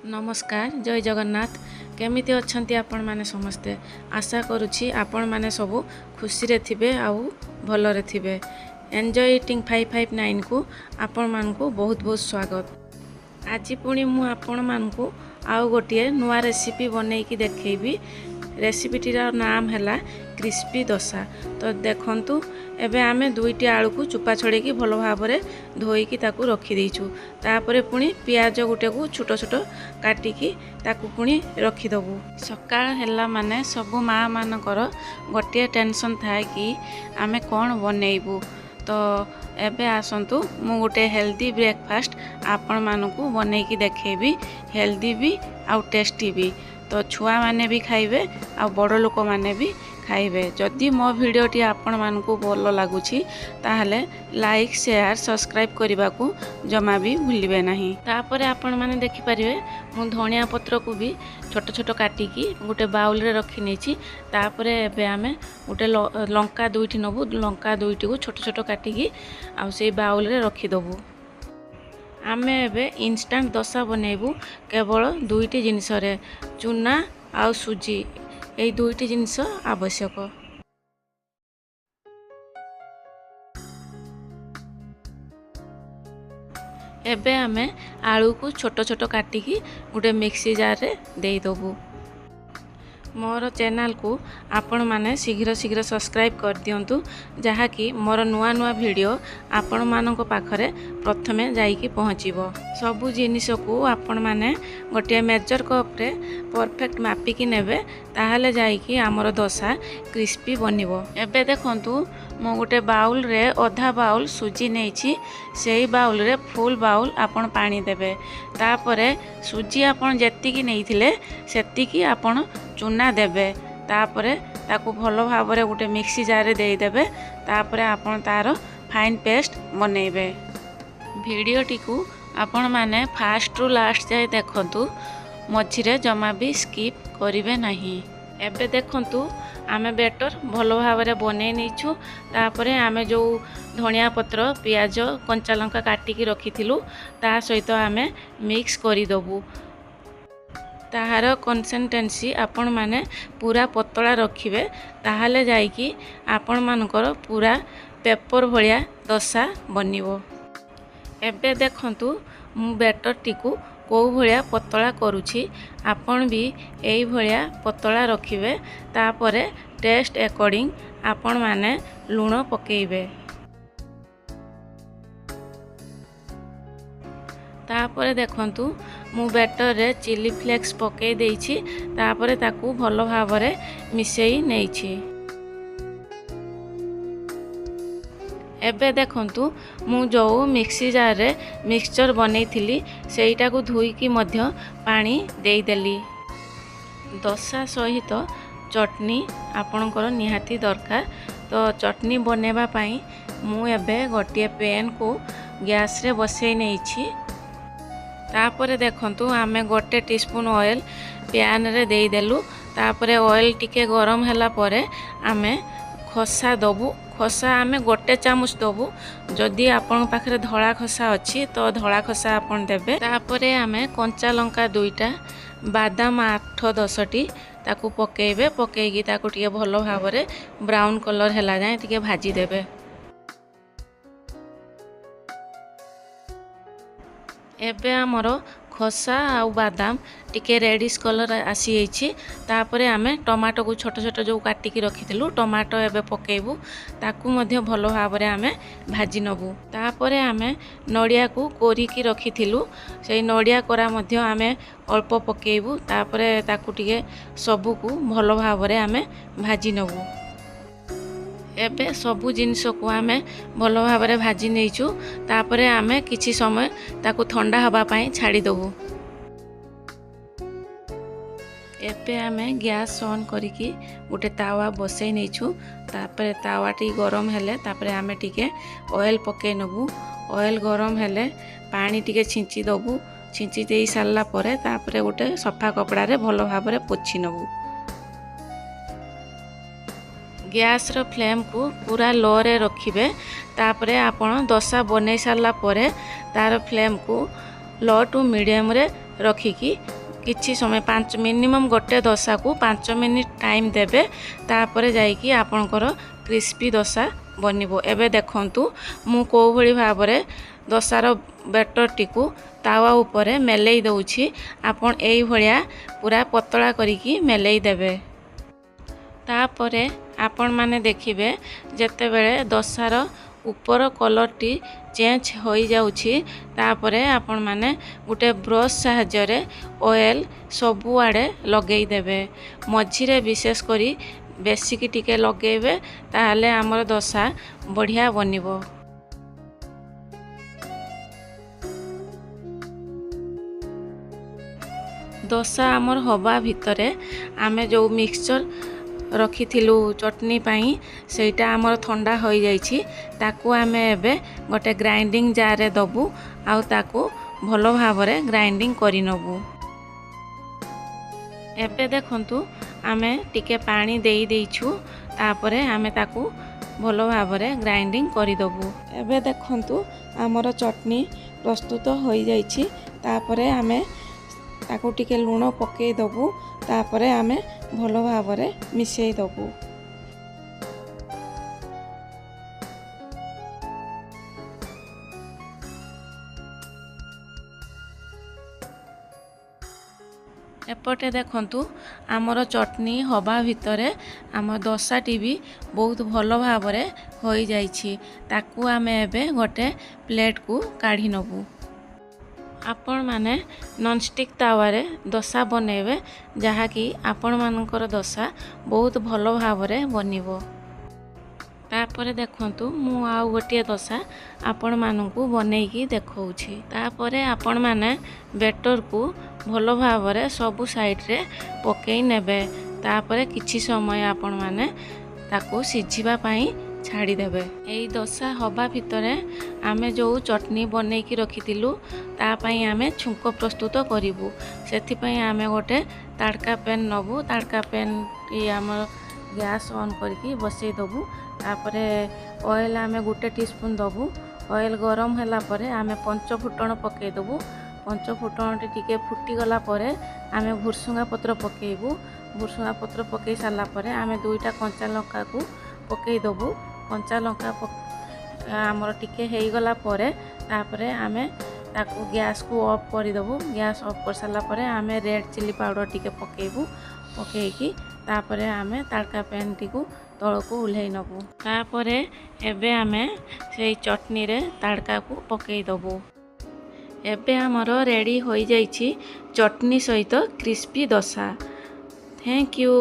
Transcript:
नमस्कार जय जगन्नाथ केमिति अच्छंती आपण माने समस्ते आशा करुछि आपण माने सबु खुशी रे थिबे आउ भलरे थिबे। एन्जॉय ईटिंग 559 को आपण मानकु बहुत बहुत स्वागत। आज पुणी मु आपण मानकु आउ गोटे नुआ रेसिपी बनैकी देखैबी। रेसिपीटीर नाम है क्रिस्पी डोसा। तो देखंतु एबे आमे दुईटी आलू को चुपा छड़ेकी भल भाव में धोईकी ताकू रखी देइछु। तापरे पुणी पियाज गुटे को छोट छोट काटिकी ताकू पुणी रखीदबू। सकाळ हैला माने सबु माँ मानकर गोटे टेंशन थाए कि आमे कौन बनैबू। तो एबे आसंतु मु गोटे हेल्दी ब्रेकफास्ट आपण मानकू बनैकी देखैबी। हेल्दी भी आउ टेस्टी भी। तो छुआ माने भी खाइबे आ बड़ लोक माने भी खाइबे। जदि मो भिडियोटी आपण मानकू भल लागुछि ताहले लाइक शेयर सब्सक्राइब करने को जमा भी भूलिबे नहीं। तापरे आपण माने देखि परिबे मु धनिया पत्र को भी छोट छोट काटिकी गोटे बाउल रे रखी नेछि। तापरे एबे आमे गोटे लंका दुईटी नबु। लंका दुईटी को छोट छोट काटिकी आ से बाउल रे रखी दबु। आमे एबे इंस्टेंट डोसा बनेबू केवल दुईटी जिनिस रे चूना आ सुजी ए दुईटी जिनिस आवश्यक। एबे आमे आलू को छोट छोट काटिकी गोटे मिक्सी जार रे देई दबू। मोर चैनल को आपण माने शीघ्र शीघ्र सब्सक्राइब कर दियंतु जहाँकि मोर नुआ नुआ वीडियो आपण मानक पाखरे प्रथमे जाइकी पहुँचीबो। सबु जिनिस को आपण माने गोटे मेजर कप रे परफेक्ट मापिकी नेबे ताहले जाइकी आमर डोसा क्रिस्पी बनिबो। एबे देखंतु मो गोटे बाउल रे आधा बाउल सुजी नेछि। सेही बाउल रे फुल बाउल आपण पानी देबे। तापरे सुजी आपण जेतिकी नेइथिले सेतिकी आपण चूना देबे। तापरे ताकू भल भाव रे गोटे मिक्सी जार रे देई देबे। तापरे आपण तार फाइन पेस्ट बनेइबे। वीडियोटी को आपण माने फास्ट रु लास्ट जाए देखंतु मझिरे जमा भी स्किप करिवे नहीं। एबे देखंतु आमे बेटर भल भाव रे बनै नेछु। तापरे आमे जो धनिया पत्र पियाज कंचा लंका काटिकी रखिथिलु ता सहित आमे मिक्स करि दबु। ताहार कंसिस्टेंसी आपण माने पूरा पतला रखिबे ताहाले जाइकी आपण मानकर पूरा पेपर भलिया डोसा बनिबो। एबे देखंतु मु बेटर टिकू को भलिया पतला करूछि। आपण भी एई भलिया पतला रखिबे। तापरे टेस्ट अकॉर्डिंग आपण माने लूण पकेइबे। तापरे देखंतु मु बेटर रे चिली फ्लेक्स पके देइछि। तापरे ताकू भल भाव रे मिसेई नेइछि। एबे देखंतु मु जो मिक्सी जार रे मिक्सचर बनैथिली सेईटा को धुईकी मध्य पानी देई देली। डोसा सहित चटनी आपणकर निहाती दरकार। तो चटनी बनेबा पई मु एबे गोटे पैन को गैस रे बसई नेइछि। तापरे देखंतु आमे गोटे टीस्पून ऑयल पैन रे देई देलु। तापरे ऑयल टिके गरम हैला परे आमे खसा दबु। खसा आमे गोटे चामच दबु। जदि आपण पाखरे धड़ा खसा अच्छी तो धड़ा खसा आपण देबे। तापरे आमे कंचा लंका दुईटा बादाम 8-10टी ताकू पकेइबे। पकेइकी ताकू टिके भलो भाव रे ब्राउन कलर हैला जाय टिके भाजी देबे। एबे हमरो खसा आउ बादाम टिके रेडिश कलर आसी जाइछि। तापरे आमे टमाटो को छोट छोट जो काटिकी रखिथिलु टमाटो एबे पकेइबू। ताकू मध्य भलो भाव रे आमे भाजी नबू। तापरे आमे नडिया को कोरिकी रखिथिलु सेई नडिया कोरा मध्य आमे अल्प पकेइबू। तापरे ताकू टिके सबु को भलो भाव रे आमे भाजी नबू। एबे सबु जिनिस को आमे भल भाव रे भाजी नेइछु। तापरे आमे किछि समय ताकू ठंडा हवा पई छाड़ी दबु। एबे आमे गैस ऑन करिकी गोटे तावा बसई नेइछु। तापरे तावाटी गरम हेले तापरे आमे टिके ऑयल पके नबु। ऑयल गरम हेले पानी टिके छिंची दबु। छिंची देई सारला परे तापरे गोटे सफा कपड़ा रे भल भाव रे पोछि नबु। गैस रो फ्लेम को पूरा लो रे रखिबे। तापरे आपण डोसा बनै सारला परे तार फ्लेम को लो टू मीडियम रे रखिकी किछि समय 5 मिनिमम गोटे दोसा को 5 मिनिट टाइम देबे तापर जाइकी आपणकर क्रिस्पी दोसा बनिबो। एबे देखंतु मु को भली भाबरे दोसार बैटर टिकू तावा ऊपर मेलेई दउछि। आपण एई भलिया पूरा पतला करिकी मेलेई देबे। तापरे आपण माने देखिबे जते बेले दोसार ऊपर कलर टी चेंज होई जाउछि तापरे आपण माने गुटे ब्रश सहायरे ऑयल सबु आड़े लगेई देबे। मझिरे विशेष करी बेसी की टिके लगेबे ताहले हमर दोसा बढ़िया बनिबो। दोसा आमर हवा भितरे आमे जो मिक्सचर रखिथिलु चटनी पाई सेटा आमर ठंडा होई जाइछि। ताकू आमे एबे गोटे ग्राइंडिंग जार रे दबु आउ ताकू भलो भाबरे ग्राइंडिंग करि नबु। एबे देखंतु आमे टिके पानी देई देइछु तापरे आमे ताकू भलो भाबरे ग्राइंडिंग करि दबु। एबे देखंतु आमर चटनी प्रस्तुत होई जाइछि। तापरे आमे ताकू टिके लूण पकेई दबु तापरे आमे भलो भाबरे मिसेई दबु। एपटे देखंतु आमर चटनी हवा भितरे आम दोसाटी भी बहुत भलो भाबरे होई जाइछि। ताकू आमे एबे गोटे प्लेट को काढ़ी नबु। आपण माने नॉनस्टिक तावारे दोसा बनेबे जहाँकि आपण मानकर दोसा बहुत भलो भाबरे बनिबो। तापरे देखंतु मु आउ गोटे दोसा आपण मानकू बनेइकी देखौछि। तापरे आपण माने बैटर को भलो भाबरे सबु साइड रे पकेई नेबे। तापरे किछि समय आपण माने ताकू सिझिबा पई छाड़ी देबे। एई दोसा हवा भितरे आमे जो चटनी बनेइकी रखिथिलु ता पई आमे छुंको प्रस्तुत करिवु। सेथि पई आमे गोटे ताड़का पैन नबु। ताड़का पैन की हमर गैस ऑन करके बसई दबु। तापरे ऑयल आमे गोटे टीस्पून दबु। ऑयल गरम होला परे आमे पंच फुटण पकेई दबु। पंच फुटण टिके फुटी गला परे आमे भुरसुंगा पत्र पकेइबु। भुरसुंगा पत्र पकेई साला परे आमे दुईटा कंचा लंका को पकेई दबु। कंचा लंका आमर टिके हेई गला परे तापरे आमे ताकू गैस को ऑफ कर दबु। गैस ऑफ कर साला परे आमे रेड चिली पाउडर टिके पकेइबु। पकेइकी तापरे आमे ताड़का पैन टिकू तळको उल्हेई नबु। तापरे एबे आमे सेई चटनी रे ताड़का को पकेई दबु। एबे हमर रेडी होई जाइछि चटनी सहित क्रिस्पी दोसा। Thank you.